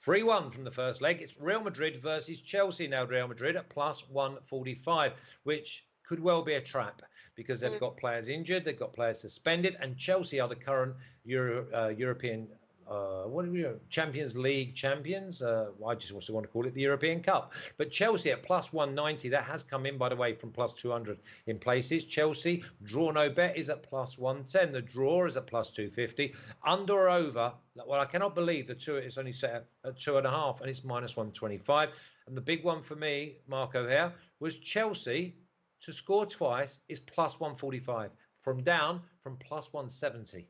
3-1 from the first leg. It's Real Madrid versus Chelsea now. Real Madrid at plus 145, which could well be a trap because they've got players injured, they've got players suspended, and Chelsea are the current European Champions League champions. I just also want to call it the European Cup. But Chelsea at plus 190, that has come in, by the way, from plus 200 in places. Chelsea, draw no bet, is at plus 110. The draw is at plus 250. Under or over, well, I cannot believe it's only set at 2.5, and it's minus 125. And the big one for me, Marco, here, was Chelsea to score twice is plus 145, from plus 170.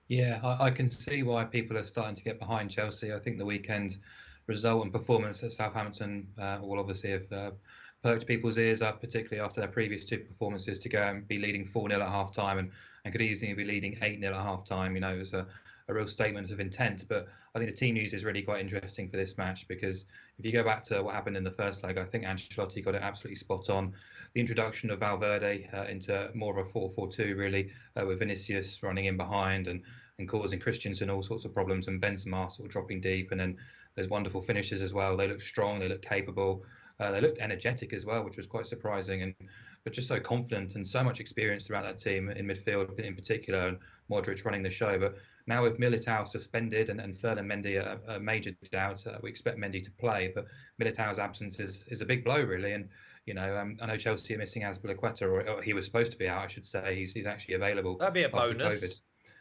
Yeah, I can see why people are starting to get behind Chelsea. I think the weekend result and performance at Southampton will obviously have perked people's ears up, particularly after their previous two performances, to go and be leading 4-0 at half-time and could easily be leading 8-0 at half-time. You know, it was a real statement of intent. But I think the team news is really quite interesting for this match, because if you go back to what happened in the first leg, I think Ancelotti got it absolutely spot on. The introduction of Valverde into more of a 4-4-2, really, with Vinicius running in behind and causing Christensen all sorts of problems, and Benzema sort of dropping deep. And then there's wonderful finishes as well. They look strong, they look capable, they looked energetic as well, which was quite surprising, but just so confident and so much experience throughout that team in midfield in particular, and Modric running the show. But now with Militao suspended and Ferland Mendy a major doubt, we expect Mendy to play, but Militao's absence is a big blow, really. And you know, I know Chelsea are missing Azpilicueta, or he was supposed to be out, I should say. He's actually available. That'd be a after bonus.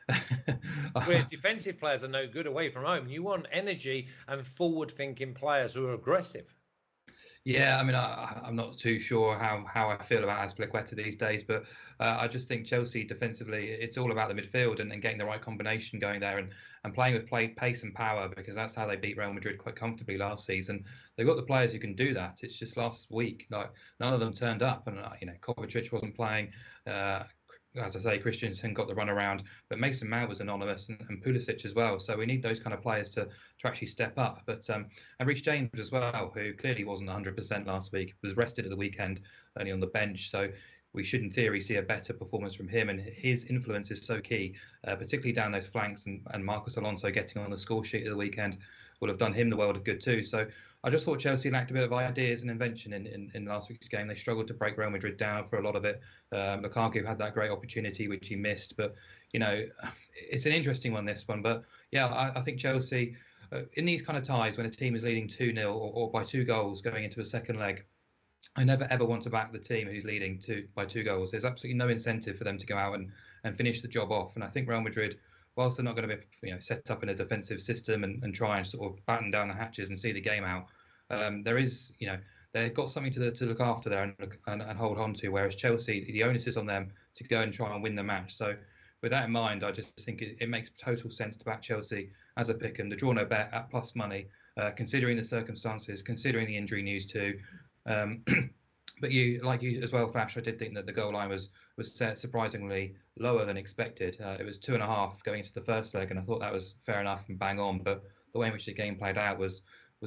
COVID. Where defensive players are no good away from home. You want energy and forward-thinking players who are aggressive. Yeah, I mean, I'm not too sure how I feel about Azpilicueta these days, but I just think Chelsea defensively, it's all about the midfield and getting the right combination going there and playing with pace and power, because that's how they beat Real Madrid quite comfortably last season. They've got the players who can do that. It's just last week, like, none of them turned up, and you know, Kovacic wasn't playing. As I say, Christensen got the run around, but Mason Mount was anonymous, and Pulisic as well. So we need those kind of players to actually step up. But and Reece James as well, who clearly wasn't 100% last week, was rested at the weekend, only on the bench. So we should, in theory, see a better performance from him. And his influence is so key, particularly down those flanks. And Marcos Alonso getting on the score sheet at the weekend will have done him the world of good too. So I just thought Chelsea lacked a bit of ideas and invention in last week's game. They struggled to break Real Madrid down for a lot of it. Lukaku had that great opportunity, which he missed. But, you know, it's an interesting one, this one. But, yeah, I think Chelsea, in these kind of ties, when a team is leading 2-0 or by 2 goals going into a second leg, I never, ever want to back the team who's leading by 2 goals. There's absolutely no incentive for them to go out and finish the job off. And I think Real Madrid, whilst they're not going to be set up in a defensive system and try and sort of batten down the hatches and see the game out, there is, they've got something to look after there and hold on to, whereas Chelsea, the onus is on them to go and try and win the match. So with that in mind, I just think it makes total sense to back Chelsea as a pick, and the draw no bet at plus money, considering the circumstances, considering the injury news too. But you as well, Flash, I did think that the goal line was set surprisingly lower than expected. It was 2.5 going into the first leg, and I thought that was fair enough and bang on. But the way in which the game played out was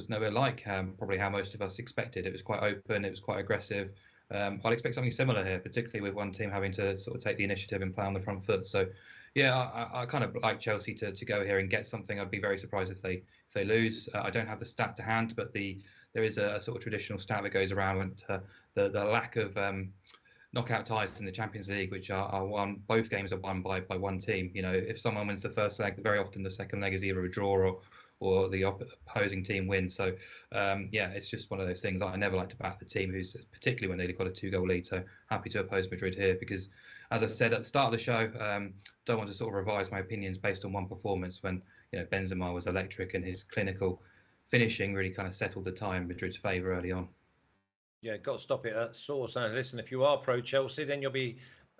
nowhere like probably how most of us expected. It was quite open, it was quite aggressive. I'd expect something similar here, particularly with one team having to sort of take the initiative and play on the front foot. So, yeah, I kind of like Chelsea to go here and get something. I'd be very surprised if they lose. I don't have the stat to hand, but there is a sort of traditional stat that goes around the lack of knockout ties in the Champions League, which are won. Both games are won by one team. You know, if someone wins the first leg, very often the second leg is either a draw or the opposing team wins. So, yeah, it's just one of those things. I never like to back the team who's, particularly when they've got a 2-goal lead. So happy to oppose Madrid here because, as I said at the start of the show, don't want to sort of revise my opinions based on one performance when Benzema was electric and his clinical finishing really kind of settled the tie in Madrid's favour early on. Yeah, got to stop it at source. And listen, if you are pro-Chelsea, then you'll be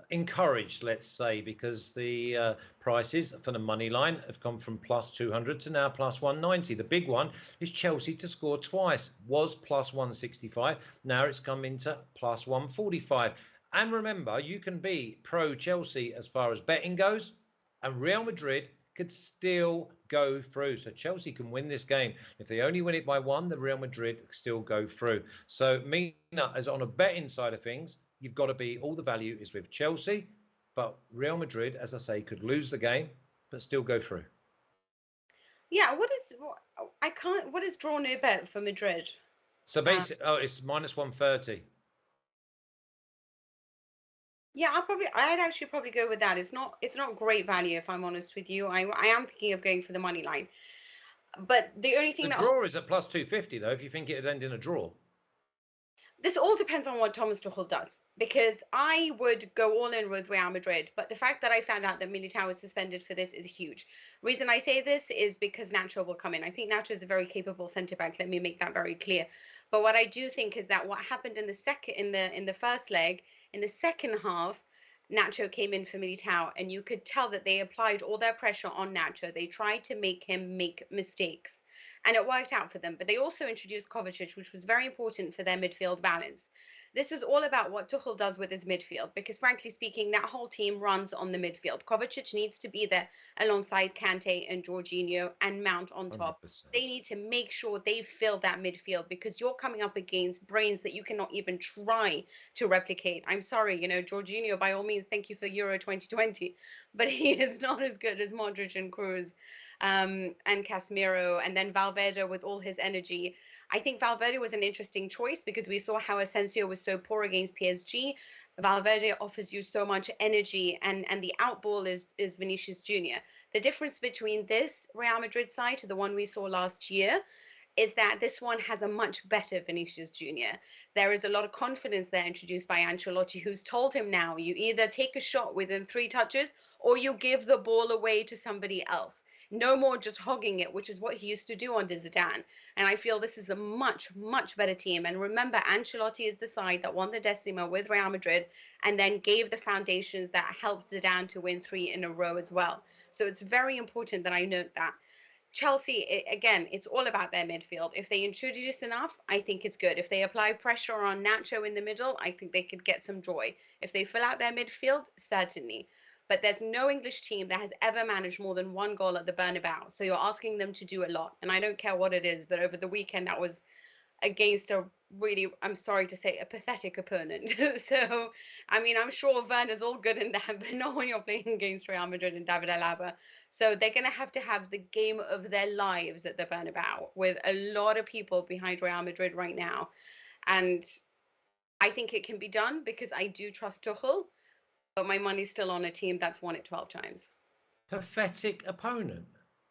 encouraged, let's say, because the prices for the money line have gone from plus 200 to now plus 190. The big one is Chelsea to score twice. Was plus 165. Now it's come into plus 145. And remember, you can be pro-Chelsea as far as betting goes, and Real Madrid could still go through. So Chelsea can win this game. If they only win it by 1, the Real Madrid still go through. So Mina, as on a betting side of things, you've got to be, all the value is with Chelsea, but Real Madrid, as I say, could lose the game, but still go through. Yeah, I can't, what is draw no bet for Madrid? So basically, oh, it's -130. Yeah, I'd actually probably go with that. It's not great value if I'm honest with you. I am thinking of going for the money line. But the only The thing that draw is at +250 though. If you think it'd end in a draw. this all depends on what Thomas Tuchel does, because I would go all in with Real Madrid, but the fact that I found out that Militao was suspended for this is huge. Reason I say this is because Nacho will come in. I think Nacho is a very capable centre back. Let me make that very clear. But what I do think is that what happened in the first leg, in the second half, Nacho came in for Militao, and you could tell that they applied all their pressure on Nacho. They tried to make him make mistakes, and it worked out for them. But they also introduced Kovacic, which was very important for their midfield balance. This is all about what Tuchel does with his midfield, because frankly speaking, that whole team runs on the midfield. Kovacic needs to be there alongside Kante and Jorginho and Mount on top. 100%. They need to make sure they fill that midfield, because you're coming up against brains that you cannot even try to replicate. I'm sorry, Jorginho, by all means, thank you for Euro 2020, but he is not as good as Modric and Kroos, and Casemiro, and then Valverde with all his energy. I think Valverde was an interesting choice because we saw how Asensio was so poor against PSG. Valverde offers you so much energy, and the outball is Vinicius Junior. The difference between this Real Madrid side to the one we saw last year is that this one has a much better Vinicius Junior. There is a lot of confidence there introduced by Ancelotti, who's told him now, you either take a shot within 3 touches or you give the ball away to somebody else. No more just hogging it, which is what he used to do under Zidane. And I feel this is a much, much better team. And remember, Ancelotti is the side that won the Decima with Real Madrid and then gave the foundations that helped Zidane to win 3 in a row as well. So it's very important that I note that. Chelsea, again, it's all about their midfield. If they introduce enough, I think it's good. If they apply pressure on Nacho in the middle, I think they could get some joy. If they fill out their midfield, certainly. But there's no English team that has ever managed more than 1 goal at the Bernabeu. So you're asking them to do a lot. And I don't care what it is, but over the weekend, that was against a really, I'm sorry to say, a pathetic opponent. So, I mean, I'm sure Werner's all good in that, but not when you're playing against Real Madrid and David Alaba. So they're going to have the game of their lives at the Bernabeu with a lot of people behind Real Madrid right now. And I think it can be done because I do trust Tuchel, but my money's still on a team that's won it 12 times. Pathetic opponent.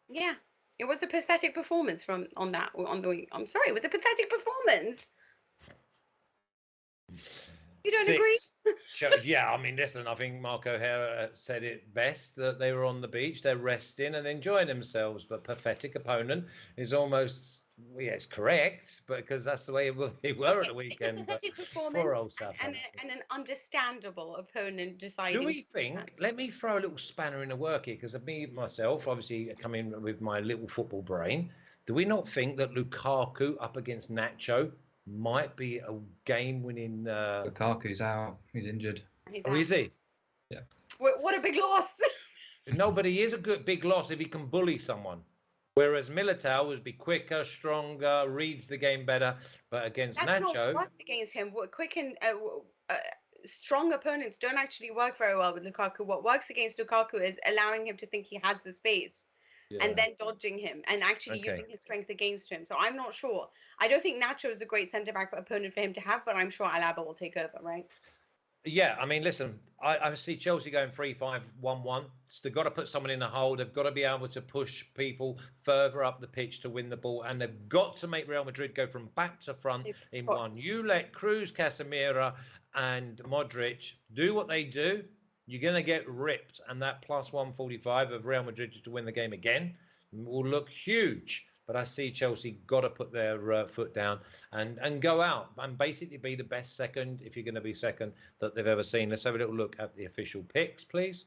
Yeah. It was a pathetic performance on the week. I'm sorry, it was a pathetic performance. You don't agree? Yeah, I mean, listen, I think Mark O'Hara said it best, that they were on the beach, they're resting and enjoying themselves. But pathetic opponent is almost, well, yeah, it's correct, but because that's the way they were at the weekend. It's a pathetic performance poor old and an understandable opponent deciding. Do we think? Let me throw a little spanner in the work here, because of me myself, obviously coming with my little football brain. Do we not think that Lukaku up against Nacho might be a game-winning? Lukaku's out. He's injured. Or is he? Yeah. What a big loss. No, but he is a good big loss if he can bully someone. Whereas Militao would be quicker, stronger, reads the game better. But against That's Nacho, not worked against him. Quick and strong opponents don't actually work very well with Lukaku. What works against Lukaku is allowing him to think he has the space. Yeah. And then dodging him and actually using his strength against him. So I'm not sure. I don't think Nacho is a great centre-back opponent for him to have, but I'm sure Alaba will take over, right? Yeah, I mean, listen, I see Chelsea going 3-5-1-1. They've got to put someone in the hole. They've got to be able to push people further up the pitch to win the ball. And they've got to make Real Madrid go from back to front in one. You let Kroos, Casemiro and Modric do what they do, you're going to get ripped. And that plus 145 of Real Madrid to win the game again will look huge. But I see Chelsea got to put their foot down and go out and basically be the best second, if you're going to be second, that they've ever seen. Let's have a little look at the official picks, please.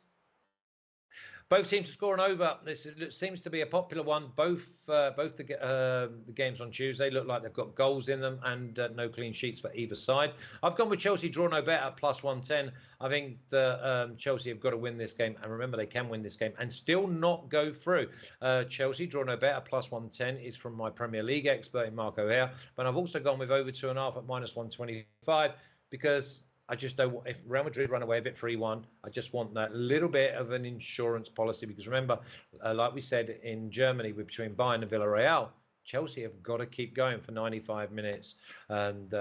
Both teams are scoring over. This seems to be a popular one. Both the games on Tuesday look like they've got goals in them and no clean sheets for either side. I've gone with Chelsea draw no bet at plus 110. I think the Chelsea have got to win this game, and remember they can win this game and still not go through. Chelsea draw no bet at plus 110 is from my Premier League expert in Mark O'Hare, but I've also gone with over 2.5 at minus 125 because I just don't want, if Real Madrid run away with it 3-1, I just want that little bit of an insurance policy, because remember, like we said in Germany between Bayern and Villarreal, Chelsea have got to keep going for 95 minutes. And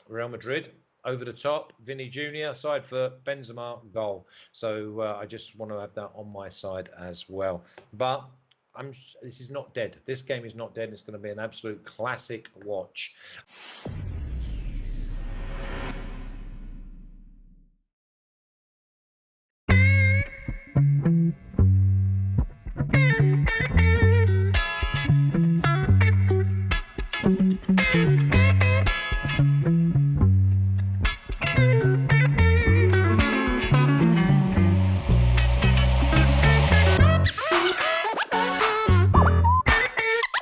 Real Madrid, over the top, Vinny Jr., side for Benzema, goal. So I just want to have that on my side as well. But this is not dead. This game is not dead. It's going to be an absolute classic watch. Thank you.